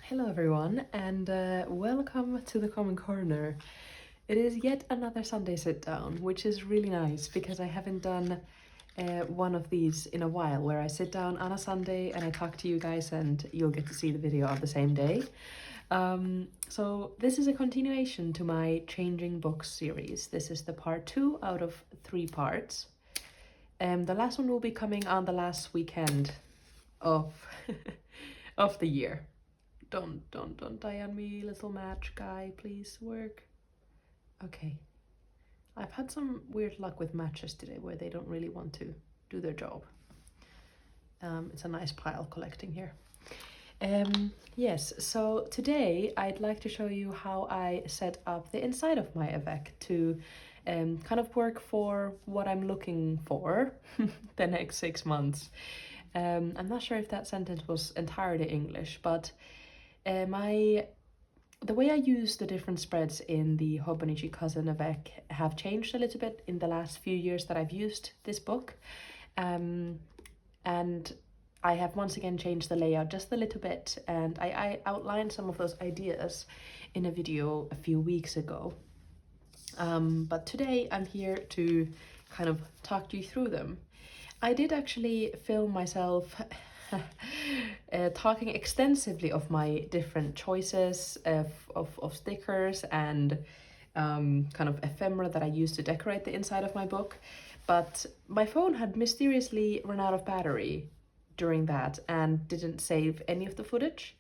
Hello everyone, and welcome to the Common Corner. It is yet another Sunday sit down, which is really nice because I haven't done one of these in a while, where I sit down on a Sunday and I talk to you guys and you'll get to see the video on the same day. So this is a continuation to my Changing Books series. This is the part 2 out of 3 parts. The last one will be coming on the last weekend of of the year. Don't die on me, little match guy, please work. Okay. I've had some weird luck with matches today where they don't really want to do their job. It's a nice pile collecting here. Yes, so today I'd like to show you how I set up the inside of my avec to kind of work for what I'm looking for the next 6 months. I'm not sure if that sentence was entirely English, but the way I use the different spreads in the Hobonichi Avec have changed a little bit in the last few years that I've used this book. And I have once again changed the layout just a little bit, and I outlined some of those ideas in a video a few weeks ago. But today I'm here to kind of talk you through them. I did actually film myself talking extensively of my different choices of stickers and kind of ephemera that I used to decorate the inside of my book, but my phone had mysteriously run out of battery during that and didn't save any of the footage.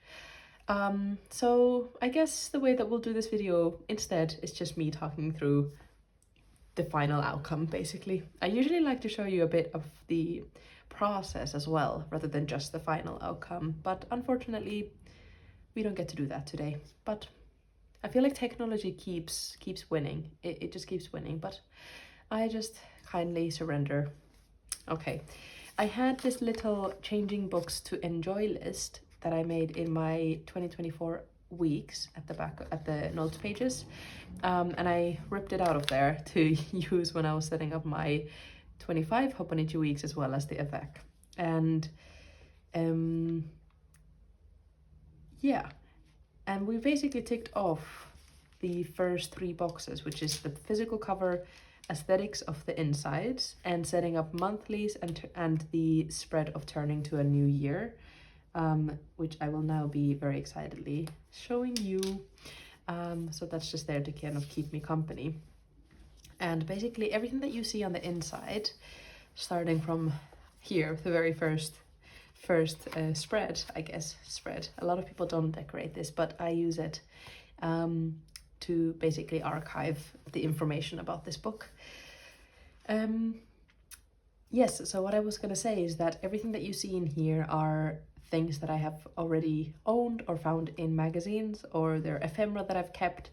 So I guess the way that we'll do this video instead is just me talking through the final outcome, basically. I usually like to show you a bit of the process as well, rather than just the final outcome, but unfortunately we don't get to do that today. But I feel like technology keeps winning. It just keeps winning, but I just kindly surrender. Okay, I had this little changing books to enjoy list that I made in my 2024 weeks at the back at the notes pages, and I ripped it out of there to use when I was setting up my 25 Hobonichi weeks as well as the avec. And yeah, and we basically ticked off the first 3 boxes, which is the physical cover, aesthetics of the insides, and setting up monthlies, and the spread of turning to a new year, which I will now be very excitedly showing you. So that's just there to kind of keep me company. And basically everything that you see on the inside, starting from here, the very first spread, I guess, spread. A lot of people don't decorate this, but I use it to basically archive the information about this book. Yes, so what I was gonna say is that everything that you see in here are things that I have already owned or found in magazines, or they're ephemera that I've kept.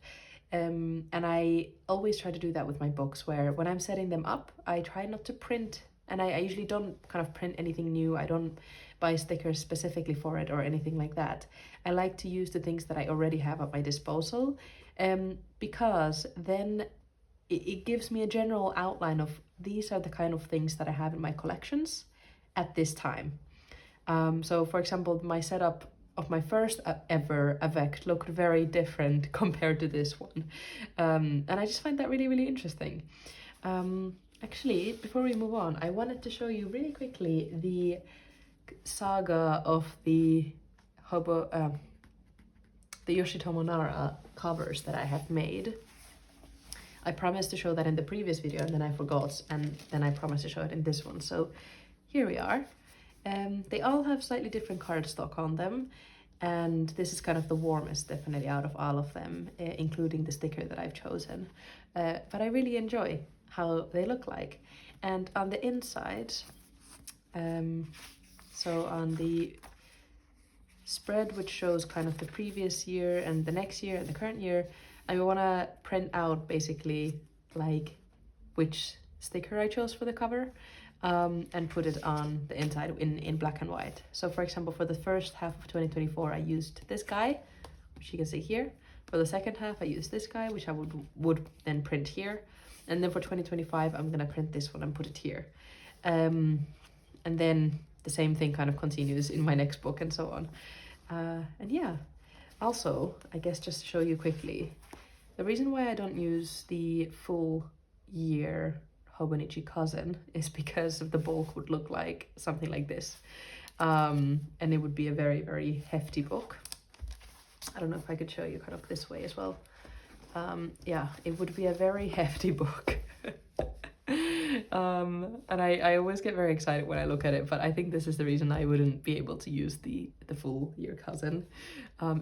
And I always try to do that with my books, where when I'm setting them up, I try not to print, and I usually don't kind of print anything new. I don't buy stickers specifically for it or anything like that. I like to use the things that I already have at my disposal, because then it gives me a general outline of these are the kind of things that I have in my collections at this time. So for example, my setup of my first ever avec looked very different compared to this one. And I just find that really, really interesting. Actually, before we move on, I wanted to show you really quickly the saga of the Yoshitomo Nara covers that I have made. I promised to show that in the previous video, and then I forgot, and then I promised to show it in this one. So here we are. They all have slightly different cardstock on them, and this is kind of the warmest definitely out of all of them, including the sticker that I've chosen. But I really enjoy how they look like. And on the inside, so on the spread, which shows kind of the previous year and the next year and the current year, I want to print out basically like which sticker I chose for the cover, and put it on the inside in black and white. So for example, for the first half of 2024, I used this guy, which you can see here. For the second half, I used this guy, which I would then print here. And then for 2025, I'm gonna print this one and put it here. And then the same thing kind of continues in my next book and so on. And yeah, Also, I guess just to show you quickly, the reason why I don't use the full year Hobonichi cousin is because of the bulk would look like something like this. And it would be a very, very hefty book. I don't know if I could show you kind of this way as well. Yeah, it would be a very hefty book. And I always get very excited when I look at it, but I think this is the reason I wouldn't be able to use the full year cousin.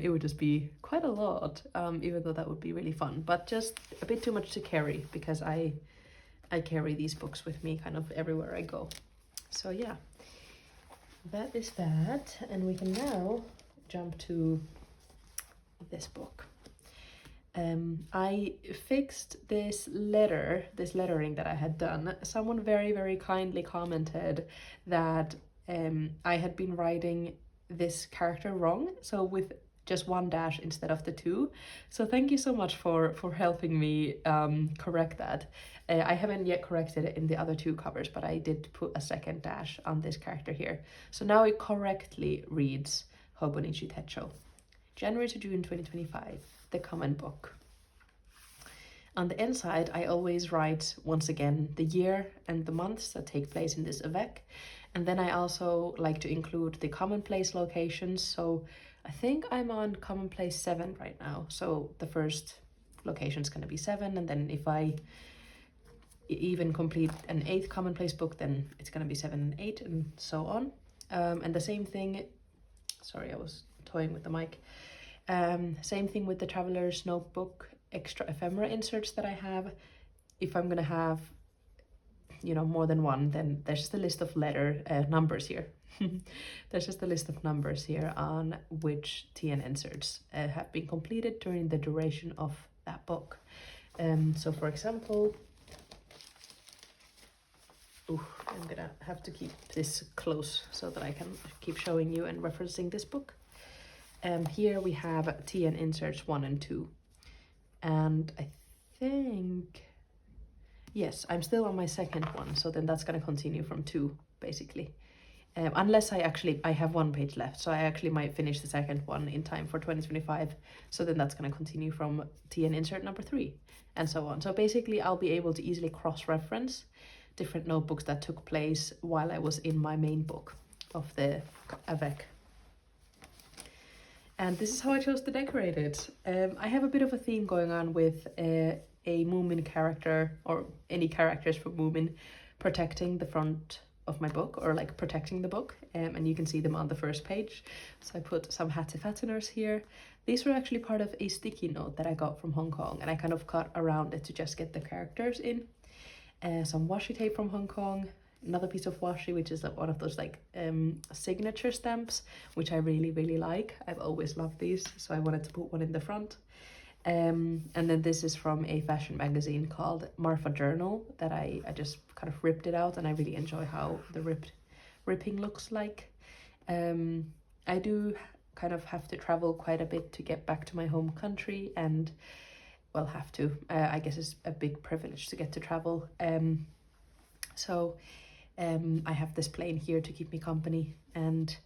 It would just be quite a lot, even though that would be really fun, but just a bit too much to carry because I carry these books with me kind of everywhere I go. So yeah, that is that, and we can now jump to this book. I fixed this lettering that I had done. Someone very, very kindly commented that I had been writing this character wrong, so with just one dash instead of the two. So thank you so much for helping me correct that. I haven't yet corrected it in the other two covers, but I did put a second dash on this character here. So now it correctly reads Hobonichi Techo, January to June 2025, the common book. On the inside, I always write, once again, the year and the months that take place in this avec. And then I also like to include the commonplace locations. So I think I'm on commonplace 7 right now. So the first location is going to be 7. And then if I even complete an 8th commonplace book, then it's going to be 7 and 8 and so on. And the same thing, sorry, I was toying with the mic. Same thing with the Traveler's Notebook extra ephemera inserts that I have. If I'm gonna have, you know, more than one, then there's just a list of numbers here. There's just a list of numbers here on which TN inserts have been completed during the duration of that book. So for example, I'm gonna have to keep this close so that I can keep showing you and referencing this book. Here we have TN inserts 1 and 2. And I think, yes, I'm still on my second one. So then that's going to continue from 2, basically. Unless I have 1 page left. So I actually might finish the second one in time for 2025. So then that's going to continue from TN insert number 3 and so on. So basically I'll be able to easily cross-reference different notebooks that took place while I was in my main book of the avec. And this is how I chose to decorate it. I have a bit of a theme going on with a Moomin character, or any characters from Moomin, protecting the front of my book, or like protecting the book, and you can see them on the first page. So I put some hats fatteners here. These were actually part of a sticky note that I got from Hong Kong, and I kind of cut around it to just get the characters in. Some washi tape from Hong Kong, another piece of washi, which is one of those like signature stamps, which I really, really like. I've always loved these, so I wanted to put one in the front. And then this is from a fashion magazine called Marfa Journal that I just kind of ripped it out, and I really enjoy how the ripping looks like. I do kind of have to travel quite a bit to get back to my home country, and well, have to. I guess it's a big privilege to get to travel. So I have this plane here to keep me company, and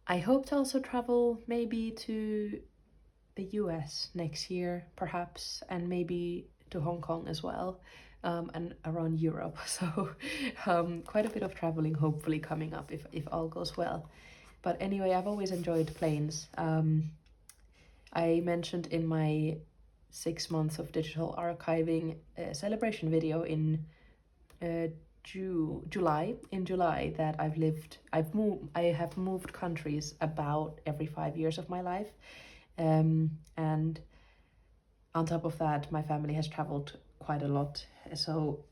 I hope to also travel maybe to the US next year, perhaps, and maybe to Hong Kong as well, and around Europe. So quite a bit of traveling hopefully coming up if all goes well. But anyway, I've always enjoyed planes. I mentioned in my 6 months of digital archiving celebration video in July that I have moved countries about every 5 years of my life, and on top of that my family has traveled quite a lot, so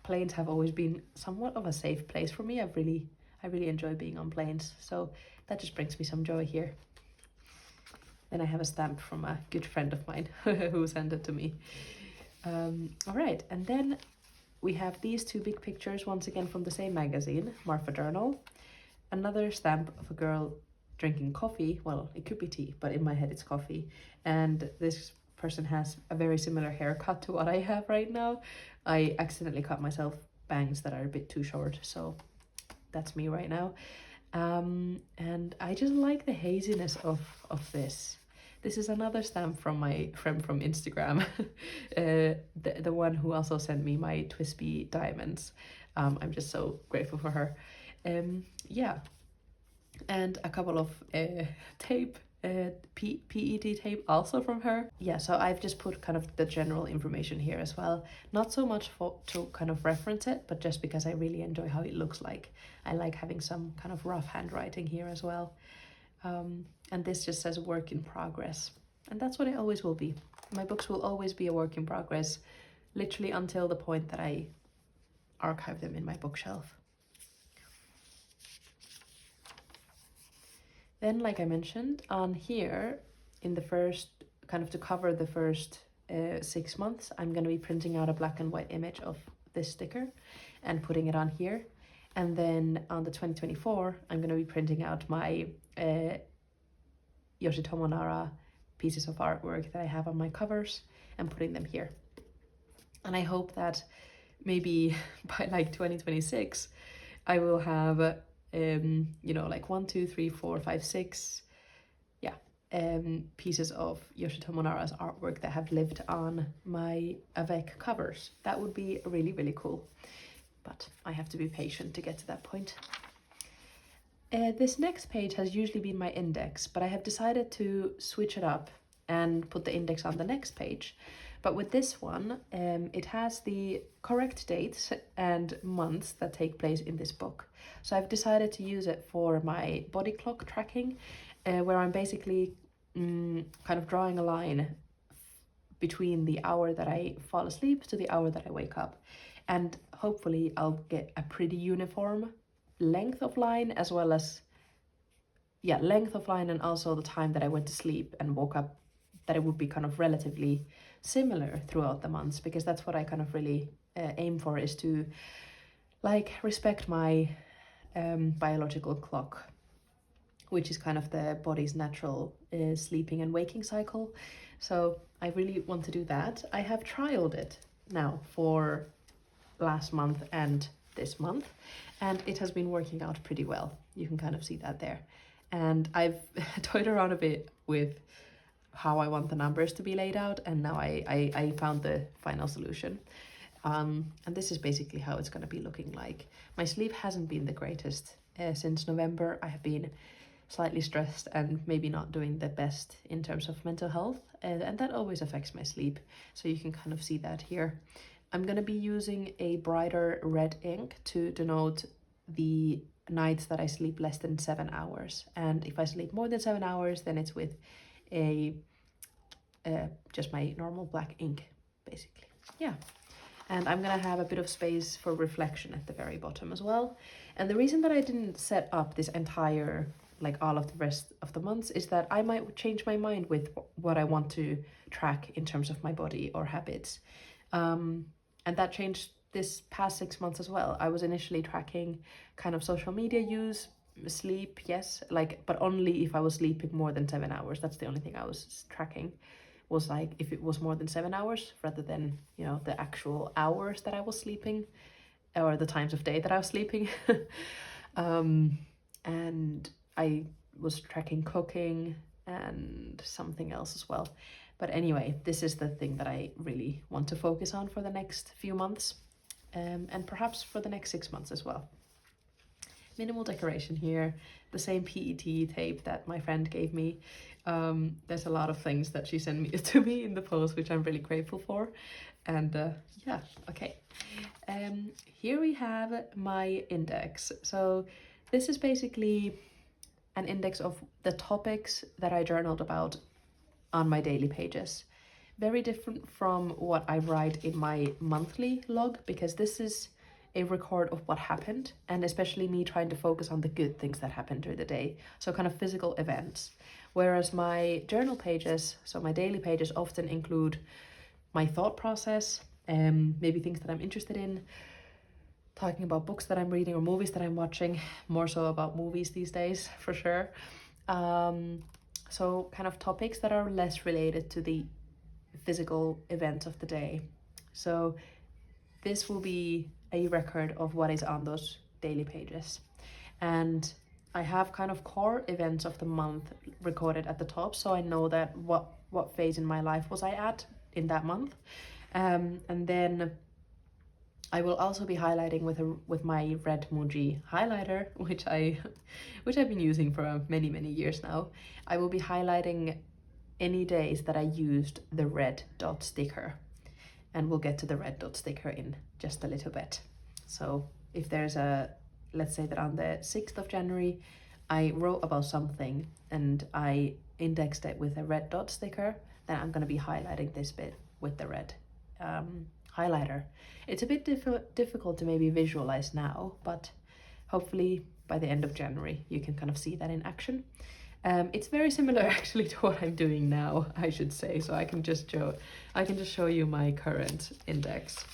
planes have always been somewhat of a safe place for me. I really enjoy being on planes, so that just brings me some joy here. Then I have a stamp from a good friend of mine who sent it to me. All right, and then we have these 2 big pictures, once again from the same magazine, Marfa Journal. Another stamp of a girl drinking coffee. Well, it could be tea, but in my head it's coffee. And this person has a very similar haircut to what I have right now. I accidentally cut myself bangs that are a bit too short, so that's me right now. And I just like the haziness of this. This is another stamp from my friend from Instagram, the one who also sent me my Twispy diamonds. I'm just so grateful for her. Yeah, and a couple of tape, PET tape also from her. Yeah, so I've just put kind of the general information here as well. Not so much to kind of reference it, but just because I really enjoy how it looks like. I like having some kind of rough handwriting here as well. And this just says work in progress. And that's what it always will be. My books will always be a work in progress, literally until the point that I archive them in my bookshelf. Then, like I mentioned, on here, in the first, kind of to cover the first 6 months, I'm going to be printing out a black and white image of this sticker and putting it on here. And then on the 2024, I'm going to be printing out my Yoshitomo Nara pieces of artwork that I have on my covers and putting them here. And I hope that maybe by like 2026, I will have you know, like 1, 2, 3, 4, 5, 6, yeah, pieces of Yoshitomo Nara's artwork that have lived on my Avec covers. That would be really, really cool. But I have to be patient to get to that point. This next page has usually been my index, but I have decided to switch it up and put the index on the next page. But with this one, it has the correct dates and months that take place in this book. So I've decided to use it for my body clock tracking, where I'm basically kind of drawing a line between the hour that I fall asleep to the hour that I wake up. And hopefully I'll get a pretty uniform length of line, as well as, yeah, length of line, and also the time that I went to sleep and woke up, that it would be kind of relatively similar throughout the months, because that's what I kind of really aim for, is to like respect my biological clock, which is kind of the body's natural sleeping and waking cycle. So I really want to do that. I have trialed it now for last month and this month, and it has been working out pretty well. You can kind of see that there. And I've toyed around a bit with how I want the numbers to be laid out, and now I found the final solution. And this is basically how it's going to be looking like. My sleep hasn't been the greatest since November. I have been slightly stressed and maybe not doing the best in terms of mental health, and that always affects my sleep. So you can kind of see that here. I'm going to be using a brighter red ink to denote the nights that I sleep less than 7 hours. And if I sleep more than 7 hours, then it's with a just my normal black ink, basically. Yeah. And I'm gonna have a bit of space for reflection at the very bottom as well. And the reason that I didn't set up this entire, like all of the rest of the months, is that I might change my mind with what I want to track in terms of my body or habits. And that changed this past 6 months as well. I was initially tracking kind of social media use, sleep, yes, like, but only if I was sleeping more than 7 hours. That's the only thing I was tracking, was like if it was more than 7 hours, rather than, you know, the actual hours that I was sleeping or the times of day that I was sleeping. And I was tracking cooking and something else as well. But anyway, this is the thing that I really want to focus on for the next few months, and perhaps for the next 6 months as well. Minimal decoration here, the same PET tape that my friend gave me. There's a lot of things that she sent me to me in the post, which I'm really grateful for. And yeah, okay. Here we have my index. So this is basically an index of the topics that I journaled about on my daily pages. Very different from what I write in my monthly log, because this is a record of what happened, and especially me trying to focus on the good things that happened during the day, so kind of physical events. Whereas my journal pages, so my daily pages, often include my thought process, maybe things that I'm interested in, talking about books that I'm reading or movies that I'm watching, more so about movies these days, for sure. So kind of topics that are less related to the physical events of the day. So this will be a record of what is on those daily pages. And I have kind of core events of the month recorded at the top, so I know that what phase in my life was I at in that month. And then I will also be highlighting with my red Muji highlighter, which I've been using for many years now. I will be highlighting any days that I used the red dot sticker, and we'll get to the red dot sticker in just a little bit. So if there's let's say that on the 6th of January, I wrote about something and I indexed it with a red dot sticker, then I'm going to be highlighting this bit with the red highlighter. It's a bit difficult to maybe visualize now, but hopefully by the end of January, you can kind of see that in action. It's very similar actually to what I'm doing now, I should say. So I can just show you my current index.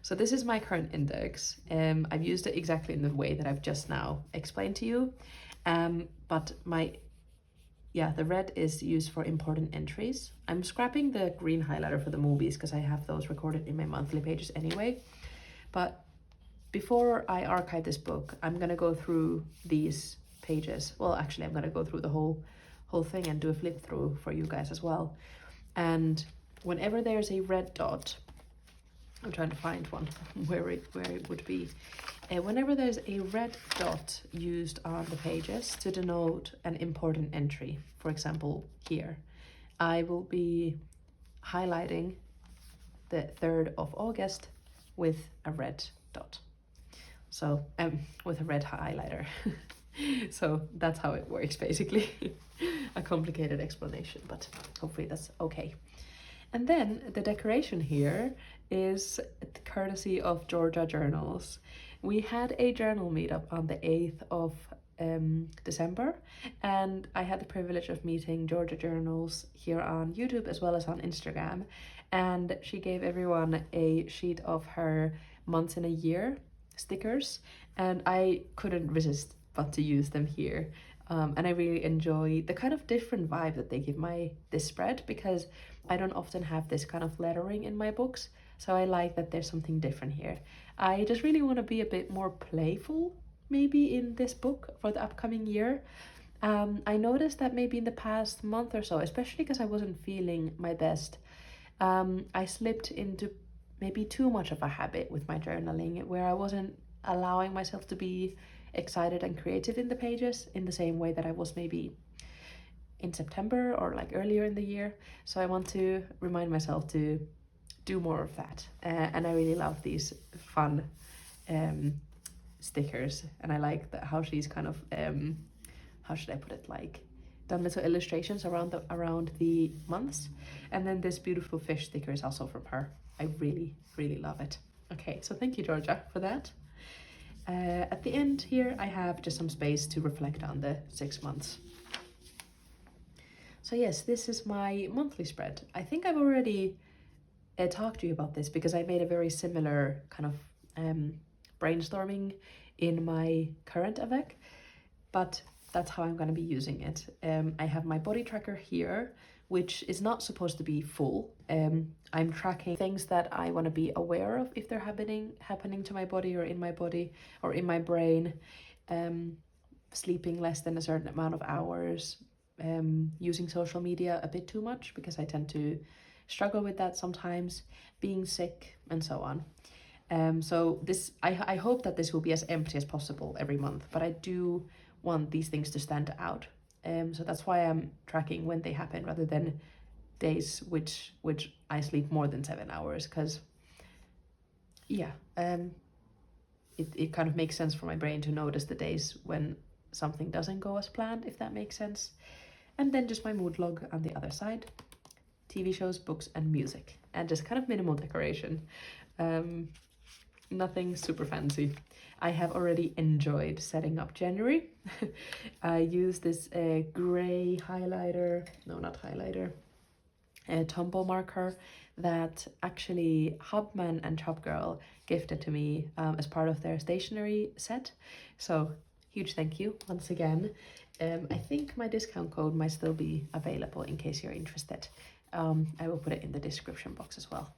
So this is my current index. I've used it exactly in the way that I've just now explained to you. But the red is used for important entries. I'm scrapping the green highlighter for the movies because I have those recorded in my monthly pages anyway. But before I archive this book, I'm gonna go through these pages. Well, actually, I'm gonna go through the whole thing and do a flip through for you guys as well. And whenever there's a red dot, I'm trying to find one where it would be. Whenever there's a red dot used on the pages to denote an important entry, for example, here, I will be highlighting the 3rd of August with a red dot. So, with a red highlighter. So that's how it works, basically. A complicated explanation, but hopefully that's okay. And then the decoration here is courtesy of Georgia Journals. We had a journal meetup on the 8th of December, and I had the privilege of meeting Georgia Journals here on YouTube as well as on Instagram. And she gave everyone a sheet of her months in a year stickers, and I couldn't resist but to use them here. And I really enjoy the kind of different vibe that they give this spread, because I don't often have this kind of lettering in my books, so I like that there's something different here. I just really want to be a bit more playful maybe in this book for the upcoming year. I noticed that maybe in the past month or so, especially because I wasn't feeling my best, I slipped into maybe too much of a habit with my journaling, where I wasn't allowing myself to be excited and creative in the pages in the same way that I was maybe in September or like earlier in the year. So I want to remind myself to do more of that. And I really love these fun stickers, and I like how she's kind of how should I put it, like done little illustrations around the months. And then this beautiful fish sticker is also from her. I really love it. Okay, so thank you, Georgia, for that. At the end here, I have just some space to reflect on the 6 months. So yes, this is my monthly spread. I think I've already talked to you about this because I made a very similar kind of brainstorming in my current avec, but that's how I'm going to be using it. I have my body tracker here, which is not supposed to be full. I'm tracking things that I want to be aware of if they're happening to my body or in my brain. Sleeping less than a certain amount of hours, using social media a bit too much because I tend to struggle with that sometimes, being sick, and so on. So this, I hope that this will be as empty as possible every month, but I do want these things to stand out. So that's why I'm tracking when they happen rather than days which I sleep more than 7 hours, because it kind of makes sense for my brain to notice the days when something doesn't go as planned, if that makes sense. And then just my mood log on the other side, TV shows, books, and music, and just kind of minimal decoration. Nothing super fancy. I have already enjoyed setting up January. I used this gray highlighter, no, not highlighter, Tombow marker that actually Hubman and Chopgirl gifted to me as part of their stationery set. So huge thank you once again. I think my discount code might still be available in case you're interested. I will put it in the description box as well.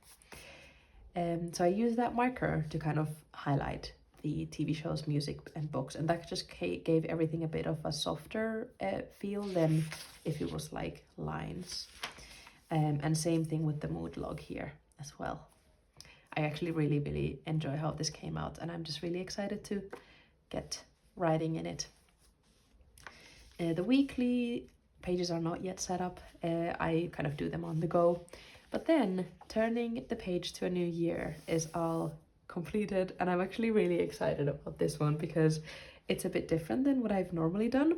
So I use that marker to kind of highlight the TV shows, music and books, and that just gave everything a bit of a softer feel than if it was like lines. And same thing with the mood log here as well. I actually really enjoy how this came out, and I'm just really excited to get writing in it. The weekly pages are not yet set up. I kind of do them on the go. But then turning the page to a new year is all completed, and I'm actually really excited about this one because it's a bit different than what I've normally done.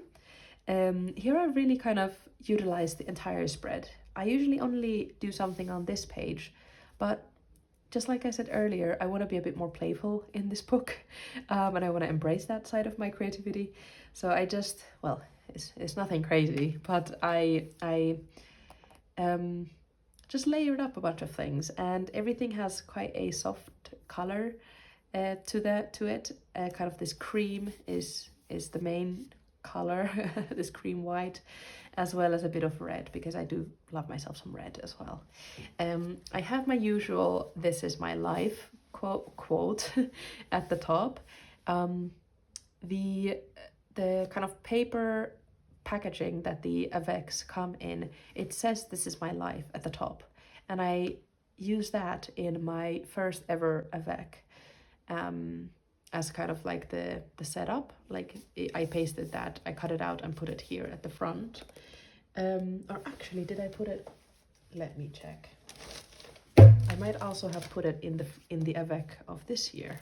Here I really kind of utilize the entire spread. I usually only do something on this page, but just like I said earlier, I want to be a bit more playful in this book, and I want to embrace that side of my creativity. So I just, well, it's nothing crazy, but I just layered up a bunch of things, and everything has quite a soft color to it. Kind of this cream is the main color, this cream white, as well as a bit of red, because I do love myself some red as well. I have my usual "This is my life" quote at the top. The kind of paper packaging that the Avecs come in, it says "This is my life" at the top, and I use that in my first ever Avec as kind of like the setup. Like I pasted that, I cut it out and put it here at the front. Or actually, did I put it? Let me check. I might also have put it in the Avec of this year,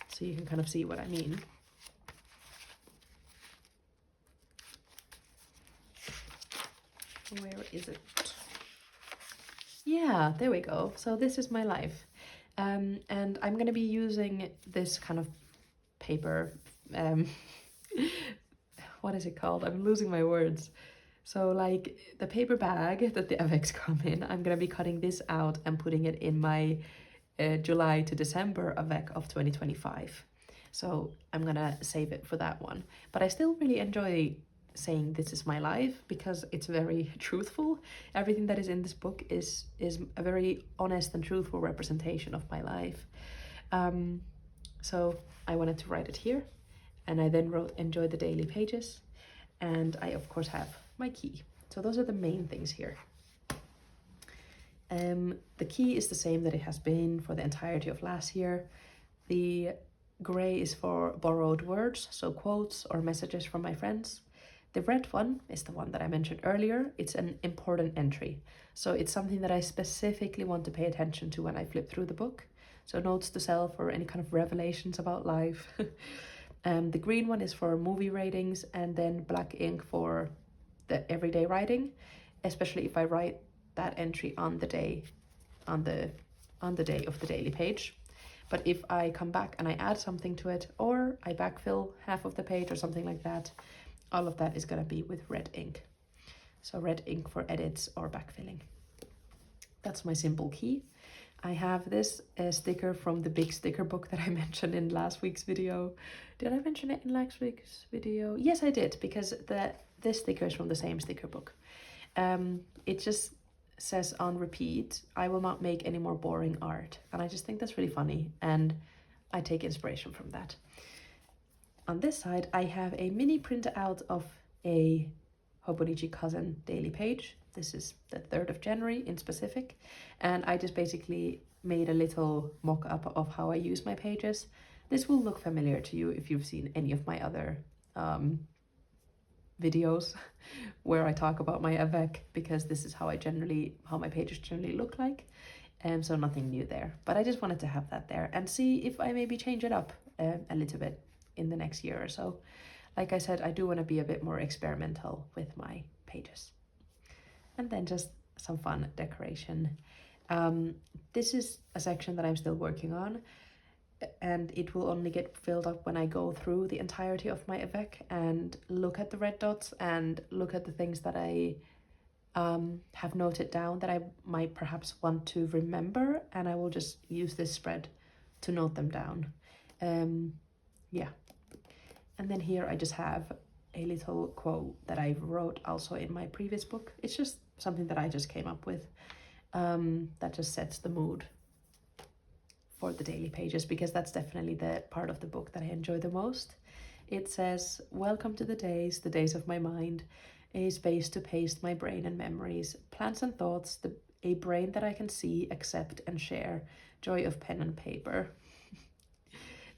so you can kind of see what I mean. Where is it? Yeah, there we go. So "This is my life." And I'm gonna be using this kind of paper, what is it called? I'm losing my words. So like the paper bag that the Avecs come in, I'm gonna be cutting this out and putting it in my July to December Avec of 2025. So I'm gonna save it for that one. But I still really enjoy saying "This is my life" because it's very truthful. Everything that is in this book is a very honest and truthful representation of my life. So I wanted to write it here, and I then wrote "Enjoy the daily pages," and I of course have my key. So those are the main things here. The key is the same that it has been for the entirety of last year. The gray is for borrowed words, so quotes or messages from my friends. The red one is the one that I mentioned earlier. It's an important entry. So it's something that I specifically want to pay attention to when I flip through the book. So notes to self or any kind of revelations about life. The green one is for movie ratings, and then black ink for the everyday writing, especially if I write that entry on the day of the daily page. But if I come back and I add something to it, or I backfill half of the page or something like that, all of that is going to be with red ink. So red ink for edits or backfilling. That's my simple key. I have this sticker from the big sticker book that I mentioned in last week's video. Did I mention it in last week's video? Yes, I did, because this sticker is from the same sticker book. It just says on repeat, "I will not make any more boring art." And I just think that's really funny, and I take inspiration from that. On this side, I have a mini printout of a Hobonichi cousin daily page. This is the 3rd of January in specific. And I just basically made a little mock-up of how I use my pages. This will look familiar to you if you've seen any of my other videos where I talk about my Avec, because this is how my pages generally look like. So nothing new there. But I just wanted to have that there and see if I maybe change it up a little bit in the next year or so. Like I said, I do want to be a bit more experimental with my pages. And then just some fun decoration. This is a section that I'm still working on, and it will only get filled up when I go through the entirety of my Avec and look at the red dots and look at the things that I have noted down that I might perhaps want to remember, and I will just use this spread to note them down. Yeah. And then here I just have a little quote that I wrote also in my previous book. It's just something that I just came up with that just sets the mood for the daily pages, because that's definitely the part of the book that I enjoy the most. It says, "Welcome to the days of my mind, a space to paste my brain and memories, plans and thoughts, a brain that I can see, accept and share, joy of pen and paper."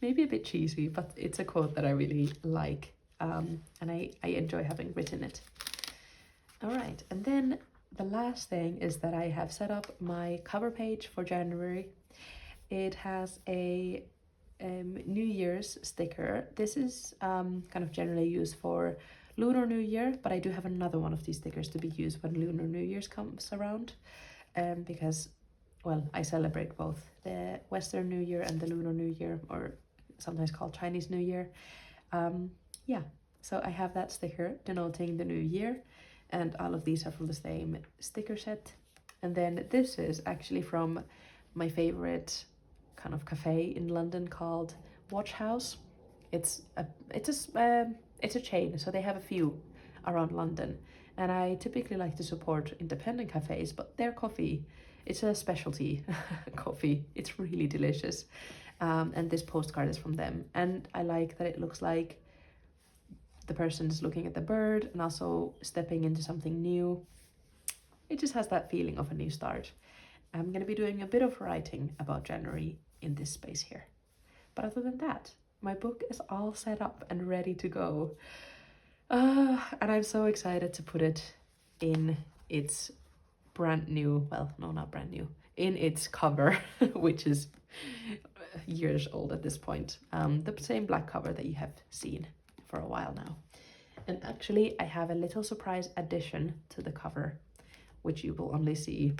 Maybe a bit cheesy, but it's a quote that I really like, and I enjoy having written it. All right, and then the last thing is that I have set up my cover page for January. It has a New Year's sticker. This is kind of generally used for Lunar New Year, but I do have another one of these stickers to be used when Lunar New Year's comes around, because, well, I celebrate both the Western New Year and the Lunar New Year, or sometimes called Chinese New Year. Yeah, so I have that sticker denoting the new year, and all of these are from the same sticker set. And then this is actually from my favorite kind of cafe in London called Watch House. It's a chain, so they have a few around London, and I typically like to support independent cafes, but their coffee, it's a specialty coffee. It's really delicious. And this postcard is from them, and I like that it looks like the person is looking at the bird and also stepping into something new. It just has that feeling of a new start. I'm going to be doing a bit of writing about January in this space here. But other than that, my book is all set up and ready to go. And I'm so excited to put it in its brand new, well, no, not brand new, in its cover, which is years old at this point. The same black cover that you have seen for a while now. And actually, I have a little surprise addition to the cover, which you will only see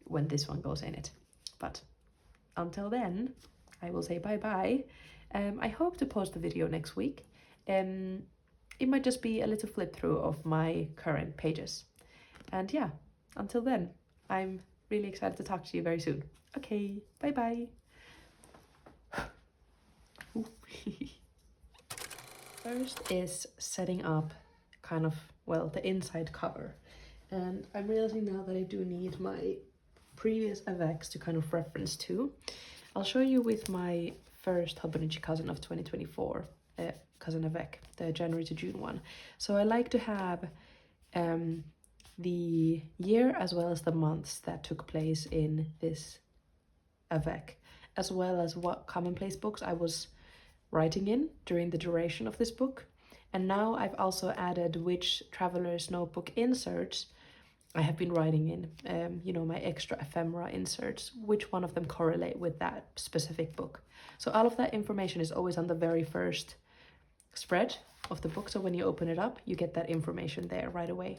when this one goes in it. But until then, I will say bye-bye. I hope to post a video next week. It might just be a little flip through of my current pages. And yeah, until then, I'm really excited to talk to you very soon. Okay, bye-bye. First is setting up kind of, well, the inside cover. And I'm realizing now that I do need my previous AVECs to kind of reference to. I'll show you with my first Hobonichi cousin of 2024, cousin AVEC, the January to June one. So I like to have the year as well as the months that took place in this AVEC, as well as what commonplace books I was writing in during the duration of this book. And now I've also added which traveler's notebook inserts I have been writing in, you know, my extra ephemera inserts, which one of them correlate with that specific book. So all of that information is always on the very first spread of the book. So when you open it up, you get that information there right away.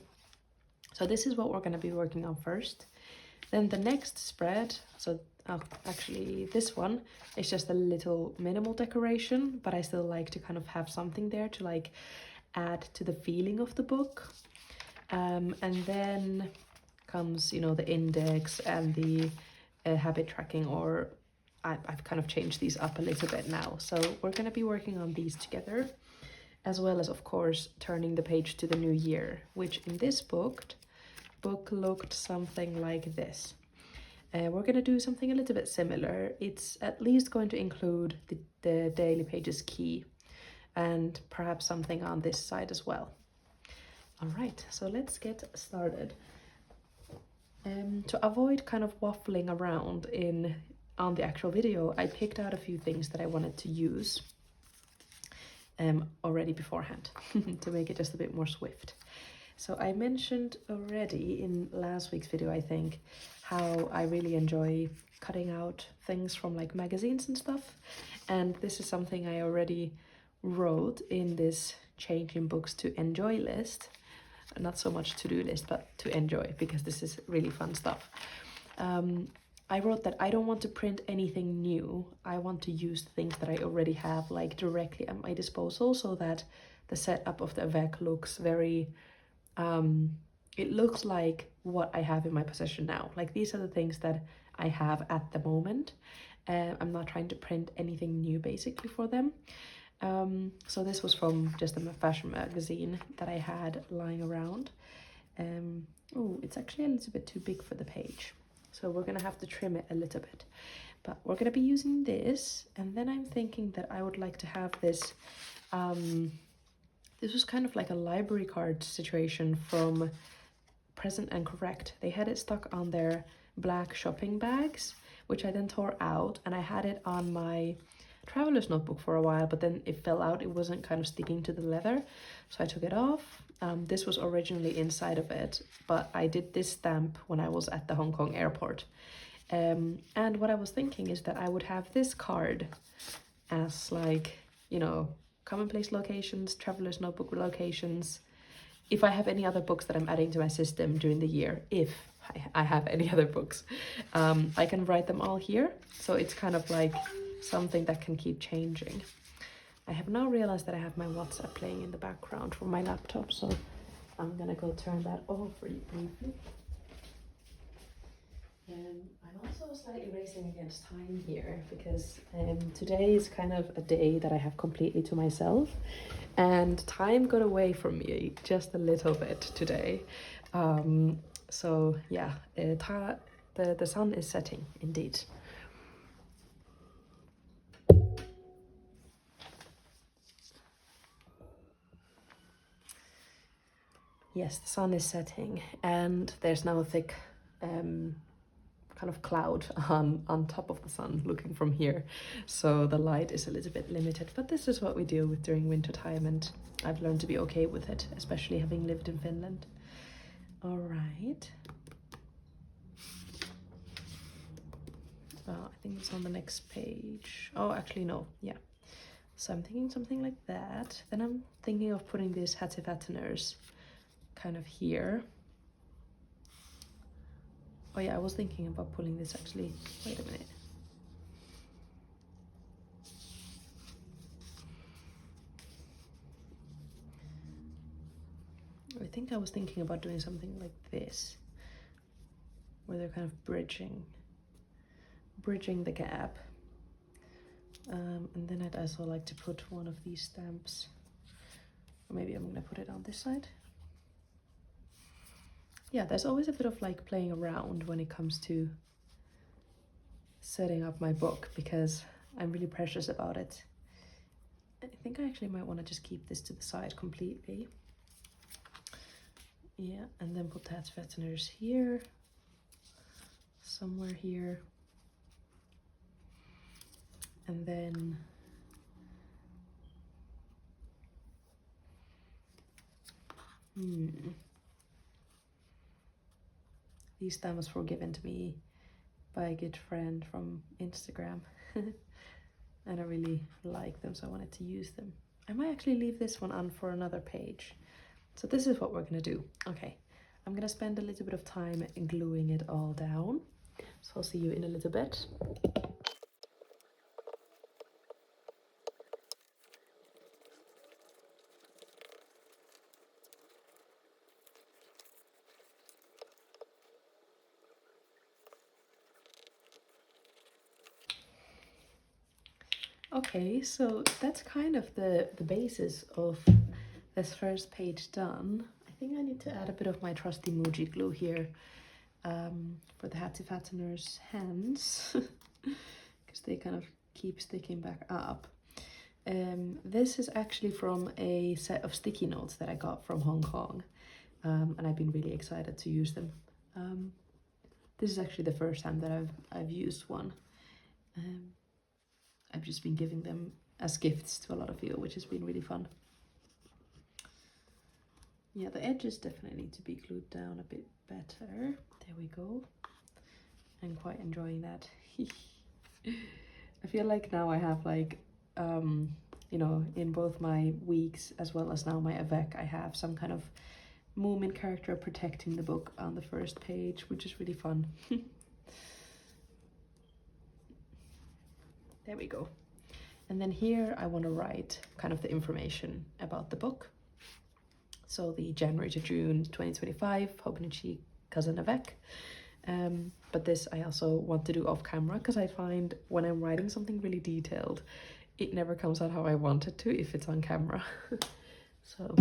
So this is what we're going to be working on first. Then the next spread, so actually this one is just a little minimal decoration, but I still like to kind of have something there to like add to the feeling of the book. And then comes, you know, the index and the habit tracking, or I've kind of changed these up a little bit now. So we're going to be working on these together, as well as, of course, turning the page to the new year, which in this book looked something like this. We're going to do something a little bit similar. It's at least going to include the daily pages key and perhaps something on this side as well. All right, so let's get started. To avoid kind of waffling around on the actual video, I picked out a few things that I wanted to use already beforehand to make it just a bit more swift. So I mentioned already in last week's video, I think, how I really enjoy cutting out things from like magazines and stuff. And this is something I already wrote in this changing books to enjoy list. Not so much to-do list, but to enjoy, because this is really fun stuff. I wrote that I don't want to print anything new. I want to use things that I already have like directly at my disposal, so that the setup of the AVEC looks very, it looks like what I have in my possession now. Like these are the things that I have at the moment. I'm not trying to print anything new basically for them. So this was from just a fashion magazine that I had lying around. Oh, it's actually a little bit too big for the page. so we're gonna have to trim it a little bit. But we're gonna be using this, and then I'm thinking that I would like to have this, this was kind of like a library card situation from Present and Correct. They had it stuck on their black shopping bags, which I then tore out, and I had it on my traveler's notebook for a while, but then it fell out. It wasn't kind of sticking to the leather, so I took it off. This was originally inside of it, but I did this stamp when I was at the Hong Kong airport. And what I was thinking is that I would have this card as like, you know, commonplace locations, traveler's notebook locations. If I have any other books that I'm adding to my system during the year, if I have any other books, I can write them all here. So it's kind of like something that can keep changing. I have now realized that I have my WhatsApp playing in the background from my laptop, so I'm gonna go turn that off really briefly. I'm also slightly racing against time here because today is kind of a day that I have completely to myself, and time got away from me just a little bit today. So yeah, the sun is setting indeed. Yes, the sun is setting, and there's now a thick kind of cloud on top of the sun looking from here, so the light is a little bit limited, but this is what we deal with during winter time, and I've learned to be okay with it, especially having lived in Finland. All right. I think it's on the next page. Oh, actually no, yeah. So I'm thinking something like that. Then I'm thinking of putting these hattifatteners kind of here. Oh yeah, I was thinking about pulling this actually. Wait a minute. I think I was thinking about doing something like this, where they're kind of bridging the gap. And then I'd also like to put one of these stamps, or maybe I'm gonna put it on this side. Yeah, there's always a bit of like playing around when it comes to setting up my book, because I'm really precious about it. I think I actually might want to just keep this to the side completely. Yeah, and then put the hattifatteners here, somewhere here, and then these stamps were given to me by a good friend from Instagram. And I really like them, so I wanted to use them. I might actually leave this one on for another page. So this is what we're gonna do. Okay, I'm gonna spend a little bit of time gluing it all down. So I'll see you in a little bit. Okay, so that's kind of the basis of this first page done. I think I need to add a bit of my trusty Muji glue here for the hattifatteners' hands, because they kind of keep sticking back up. This is actually from a set of sticky notes that I got from Hong Kong, and I've been really excited to use them. This is actually the first time that I've used one. I've just been giving them as gifts to a lot of you, which has been really fun. Yeah, the edges definitely need to be glued down a bit better. There we go. I'm quite enjoying that. I feel like now I have like, you know, in both my weeks as well as now my avec, I have some kind of Moomin character protecting the book on the first page, which is really fun. There we go. And then here I want to write kind of the information about the book. So the January to June 2025 Hobonichi avec. But this I also want to do off camera, because I find when I'm writing something really detailed, it never comes out how I want it to if it's on camera. So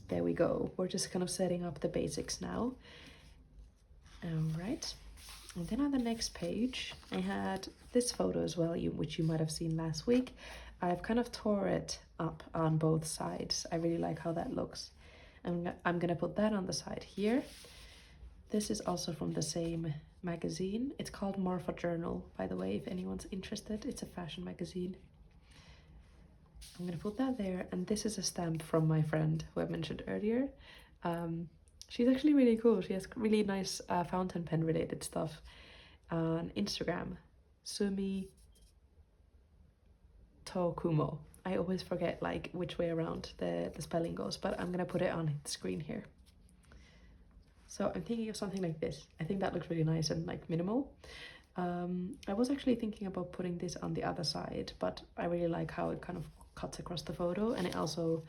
there we go. We're just kind of setting up the basics now. All right. And then on the next page, I had this photo as well, which you might have seen last week. I've kind of tore it up on both sides. I really like how that looks. I'm gonna put that on the side here. This is also from the same magazine. It's called Morpho Journal, by the way, if anyone's interested. It's a fashion magazine. I'm gonna put that there, and this is a stamp from my friend who I mentioned earlier. She's actually really cool. She has really nice fountain pen related stuff on Instagram. Sumi Tokumo. I always forget like which way around the spelling goes, but I'm gonna put it on the screen here. So I'm thinking of something like this. I think that looks really nice and like minimal. I was actually thinking about putting this on the other side, but I really like how it kind of cuts across the photo, and it also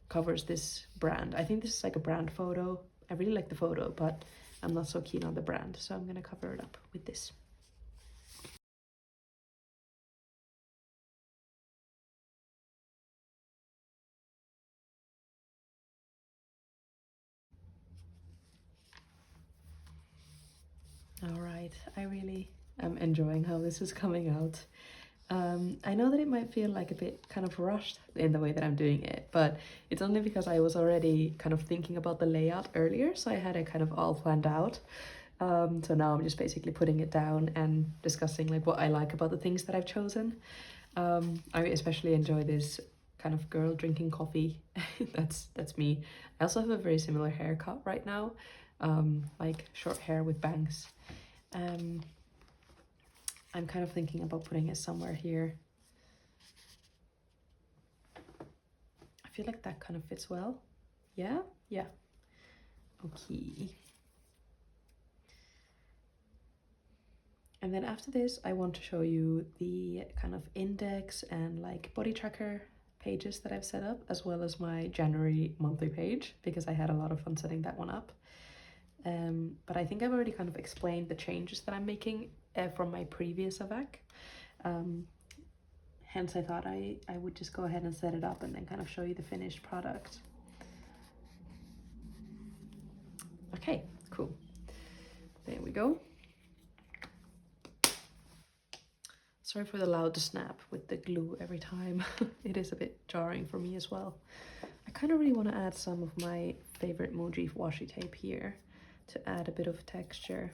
covers this brand. I think this is like a brand photo. I really like the photo, but I'm not so keen on the brand, so I'm gonna cover it up with this. All right, I really am enjoying how this is coming out. I know that it might feel like a bit kind of rushed in the way that I'm doing it, but it's only because I was already kind of thinking about the layout earlier, so I had it kind of all planned out. So now I'm just basically putting it down and discussing like what I like about the things that I've chosen. I especially enjoy this kind of girl drinking coffee. That's me. I also have a very similar haircut right now, like short hair with bangs. I'm kind of thinking about putting it somewhere here. I feel like that kind of fits well. Yeah? Yeah. Okay. And then after this, I want to show you the kind of index and like body tracker pages that I've set up, as well as my January monthly page, because I had a lot of fun setting that one up. But I think I've already kind of explained the changes that I'm making from my previous AVAC. Hence, I thought I would just go ahead and set it up and then kind of show you the finished product. Okay, cool. There we go. Sorry for the loud snap with the glue every time. It is a bit jarring for me as well. I kind of really want to add some of my favorite Moji washi tape here to add a bit of texture.